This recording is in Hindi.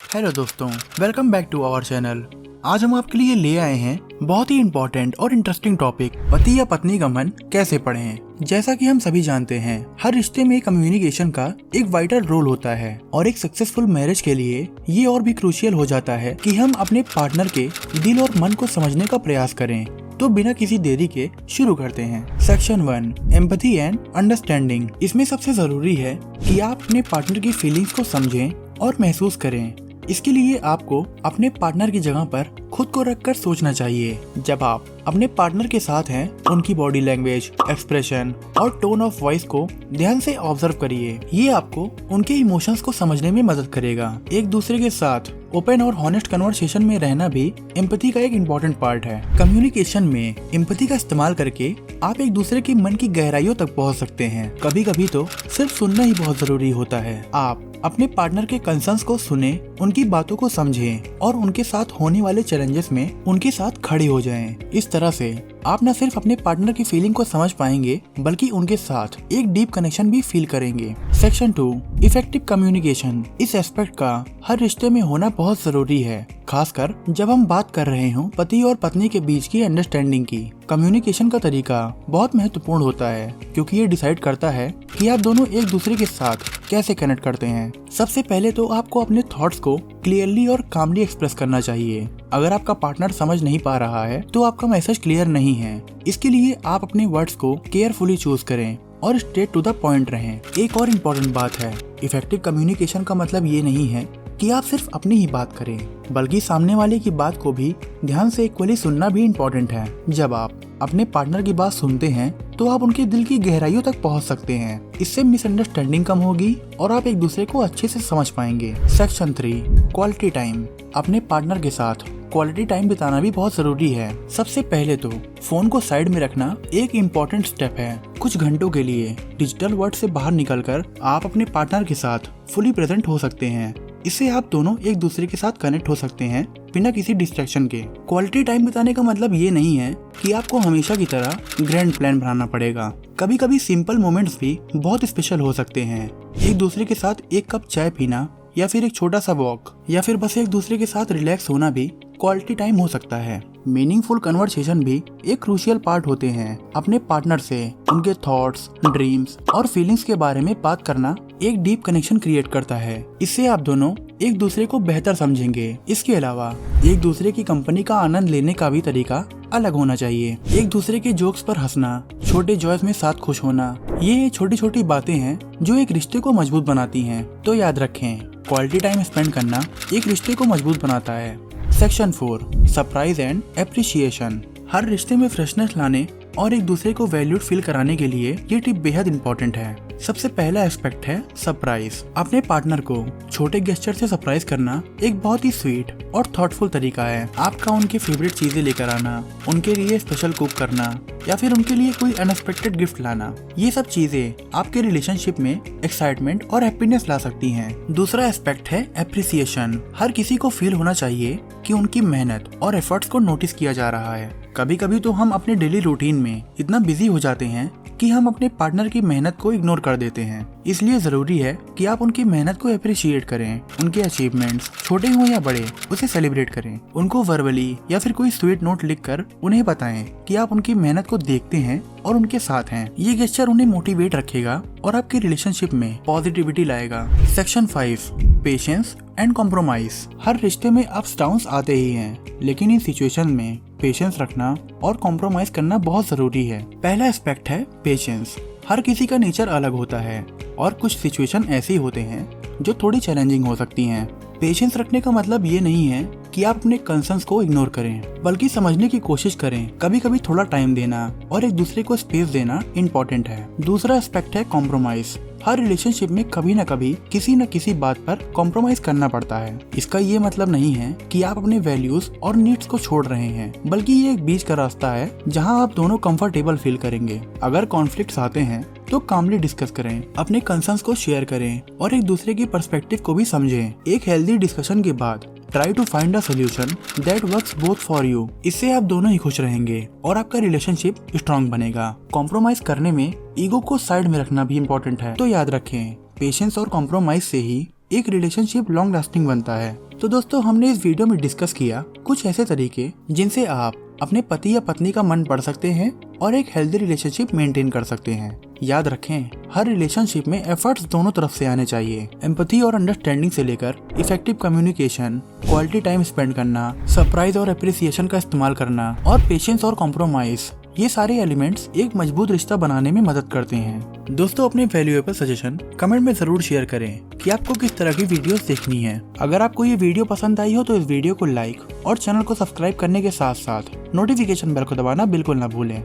हेलो दोस्तों, welcome back to our channel. आज हम आपके लिए ले आए हैं बहुत ही इम्पोर्टेंट और इंटरेस्टिंग टॉपिक, पति या पत्नी का मन कैसे पढ़ें। जैसा कि हम सभी जानते हैं, हर रिश्ते में कम्युनिकेशन का एक वाइटल रोल होता है और एक सक्सेसफुल मैरिज के लिए ये और भी क्रूशियल हो जाता है कि हम अपने पार्टनर के दिल और मन को समझने का प्रयास करें। तो बिना किसी देरी के शुरू करते हैं। Section 1, empathy and understanding. इसमें सबसे जरूरी है कि आप अपने पार्टनर की फीलिंग्स को समझें और महसूस करें। इसके लिए आपको अपने पार्टनर की जगह पर खुद को रखकर सोचना चाहिए। जब आप अपने पार्टनर के साथ हैं, उनकी बॉडी लैंग्वेज, एक्सप्रेशन और टोन ऑफ वॉइस को ध्यान से ऑब्जर्व करिए। ये आपको उनके इमोशंस को समझने में मदद करेगा। एक दूसरे के साथ ओपन और हॉनेस्ट कन्वर्सेशन में रहना भी एम्पैथी का एक इम्पोर्टेंट पार्ट है। कम्युनिकेशन में एम्पैथी का इस्तेमाल करके आप एक दूसरे के मन की गहराइयों तक पहुंच सकते हैं। कभी कभी तो सिर्फ सुनना ही बहुत जरूरी होता है। आप अपने पार्टनर के कंसर्न्स को सुने, उनकी बातों को समझें और उनके साथ होने वाले चैलेंजेस में उनके साथ खड़े हो जाएं। इस तरह से आप न सिर्फ अपने पार्टनर की फीलिंग को समझ पाएंगे, बल्कि उनके साथ एक डीप कनेक्शन भी फील करेंगे। Section 2, effective communication. इस एस्पेक्ट का हर रिश्ते में होना बहुत जरूरी है, खासकर जब हम बात कर रहे हों पति और पत्नी के बीच की अंडरस्टैंडिंग की। कम्युनिकेशन का तरीका बहुत महत्वपूर्ण होता है, क्योंकि ये डिसाइड करता है कि आप दोनों एक दूसरे के साथ कैसे कनेक्ट करते हैं। सबसे पहले तो आपको अपने थॉट्स को क्लियरली और कामली एक्सप्रेस करना चाहिए। अगर आपका पार्टनर समझ नहीं पा रहा है तो आपका मैसेज क्लियर नहीं है। इसके लिए आप अपने वर्ड्स को केयरफुली चूज करें और स्ट्रेट टू द पॉइंट रहें। एक और इम्पोर्टेंट बात है, इफेक्टिव कम्युनिकेशन का मतलब ये नहीं है कि आप सिर्फ अपनी ही बात करें, बल्कि सामने वाले की बात को भी ध्यान से इक्वली सुनना भी इम्पोर्टेंट है। जब आप अपने पार्टनर की बात सुनते हैं तो आप उनके दिल की गहराइयों तक पहुंच सकते हैं। इससे मिसअंडरस्टैंडिंग कम होगी और आप एक दूसरे को अच्छे से समझ पाएंगे। Section 3, quality time. अपने पार्टनर के साथ क्वालिटी टाइम बिताना भी बहुत जरूरी है। सबसे पहले तो फोन को साइड में रखना एक इम्पोर्टेंट स्टेप है। कुछ घंटों के लिए डिजिटल वर्ल्ड से बाहर निकलकर आप अपने पार्टनर के साथ फुली प्रेजेंट हो सकते हैं। इससे आप दोनों एक दूसरे के साथ कनेक्ट हो सकते हैं बिना किसी डिस्ट्रैक्शन के। क्वालिटी टाइम बिताने का मतलब ये नहीं है कि आपको हमेशा की तरह ग्रैंड प्लान बनाना पड़ेगा। कभी कभी सिंपल मोमेंट्स भी बहुत स्पेशल हो सकते हैं। एक दूसरे के साथ एक कप चाय पीना, या फिर एक छोटा सा वॉक, या फिर बस एक दूसरे के साथ रिलैक्स होना भी क्वालिटी टाइम हो सकता है। मीनिंगफुल कन्वर्सेशन भी एक क्रूशियल पार्ट होते हैं। अपने पार्टनर से उनके थॉट्स, ड्रीम्स और फीलिंग्स के बारे में बात करना एक डीप कनेक्शन क्रिएट करता है। इससे आप दोनों एक दूसरे को बेहतर समझेंगे। इसके अलावा एक दूसरे की कंपनी का आनंद लेने का भी तरीका अलग होना चाहिए। एक दूसरे के जोक्स पर हंसना, छोटे जॉयस में साथ खुश होना, ये छोटी छोटी बातें हैं जो एक रिश्ते को मजबूत बनाती हैं। तो याद रखें, क्वालिटी टाइम स्पेंड करना एक रिश्ते को मजबूत बनाता है। Section 4, surprise and appreciation. हर रिश्ते में फ्रेशनेस लाने और एक दूसरे को वैल्यूड फील कराने के लिए ये टिप बेहद इंपॉर्टेंट है। सबसे पहला एस्पेक्ट है सरप्राइज। अपने पार्टनर को छोटे गेस्चर से सरप्राइज करना एक बहुत ही स्वीट और थॉटफुल तरीका है। आपका उनके फेवरेट चीजें लेकर आना, उनके लिए स्पेशल कुक करना, या फिर उनके लिए कोई अनएक्सपेक्टेड गिफ्ट लाना, ये सब चीजें आपके रिलेशनशिप में एक्साइटमेंट और हैप्पीनेस ला सकती हैं। दूसरा एस्पेक्ट है एप्रिसिएशन। हर किसी को फील होना चाहिए कि उनकी मेहनत और एफर्ट्स को नोटिस किया जा रहा है। कभी कभी तो हम अपने डेली रूटीन में इतना बिजी हो जाते हैं कि हम अपने पार्टनर की मेहनत को इग्नोर कर देते हैं। इसलिए जरूरी है कि आप उनकी मेहनत को अप्रिशिएट करें। उनके अचीवमेंट्स छोटे हों या बड़े, उसे सेलिब्रेट करें। उनको वर्बली या फिर कोई स्वीट नोट लिखकर उन्हें बताएं कि आप उनकी मेहनत को देखते हैं और उनके साथ हैं। ये गेस्चर उन्हें मोटिवेट रखेगा और आपके रिलेशनशिप में पॉजिटिविटी लाएगा। Section 5, patience and compromise. हर रिश्ते में अप्स डाउन्स आते ही हैं, लेकिन इन सिचुएशन में पेशेंस रखना और कॉम्प्रोमाइज करना बहुत जरूरी है। पहला एस्पेक्ट है पेशेंस। हर किसी का नेचर अलग होता है और कुछ सिचुएशन ऐसे होते हैं जो थोड़ी चैलेंजिंग हो सकती हैं। पेशेंस रखने का मतलब ये नहीं है कि आप अपने कंसर्न्स को इग्नोर करें, बल्कि समझने की कोशिश करें। कभी कभी थोड़ा टाइम देना और एक दूसरे को स्पेस देना इम्पोर्टेंट है। दूसरा एस्पेक्ट है कॉम्प्रोमाइज। हर रिलेशनशिप में कभी न कभी किसी न किसी बात पर कॉम्प्रोमाइज करना पड़ता है। इसका ये मतलब नहीं है कि आप अपने वैल्यूज और नीड्स को छोड़ रहे हैं, बल्कि ये एक बीच का रास्ता है जहां आप दोनों कंफर्टेबल फील करेंगे। अगर कॉन्फ्लिक्ट्स आते हैं तो कामली डिस्कस करें, अपने कंसर्न्स को शेयर करें और एक दूसरे की पर्सपेक्टिव को भी समझें। एक हेल्दी डिस्कशन के बाद try to find a solution that works both for you. इससे आप दोनों ही खुश रहेंगे और आपका रिलेशनशिप स्ट्रॉन्ग बनेगा। कॉम्प्रोमाइज करने में ईगो को साइड में रखना भी इम्पोर्टेंट है। तो याद रखें, पेशेंस और कॉम्प्रोमाइज से ही एक रिलेशनशिप लॉन्ग लास्टिंग बनता है। तो दोस्तों हमने इस वीडियो में डिस्कस किया कुछ ऐसे तरीके जिनसे आप अपने पति या पत्नी का मन पढ़ सकते हैं और एक हेल्दी रिलेशनशिप मेंटेन कर सकते हैं। याद रखें, हर रिलेशनशिप में एफर्ट्स दोनों तरफ से आने चाहिए। एम्पैथी और अंडरस्टैंडिंग से लेकर effective communication, quality time spend करना, सरप्राइज और अप्रिसिएशन का इस्तेमाल करना और पेशेंस और कॉम्प्रोमाइज, ये सारे एलिमेंट्स एक मजबूत रिश्ता बनाने में मदद करते हैं। दोस्तों अपने वैल्यूएबल सजेशन कमेंट में जरूर शेयर करें कि आपको किस तरह की वीडियोस देखनी है। अगर आपको ये वीडियो पसंद आई हो तो इस वीडियो को लाइक और चैनल को सब्सक्राइब करने के साथ साथ नोटिफिकेशन बेल को दबाना बिल्कुल ना भूलें।